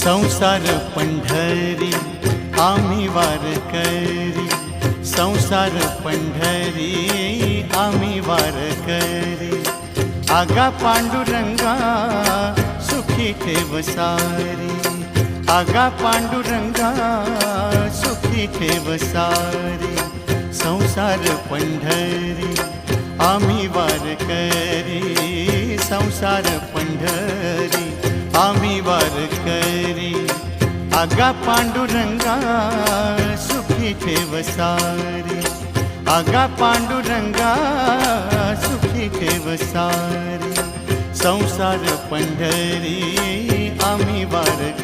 संसार पंढरी आम्ही वारकरी, संसार पंढरी आम्ही वारकरी। आगा पांडुरंगा सुखी ठेव सारी, आगा पांडुरंगा सुखी ठेव सारी। संसार पंढरी आम्ही वारकरी, संसार पंढरी आम्ही वारकरी। आगा पांडुरंगा सुखी ठेव सारी, आगा पांडुरंगा सुखी ठेव सारी। संसार पंढरी आम्ही वारकरी।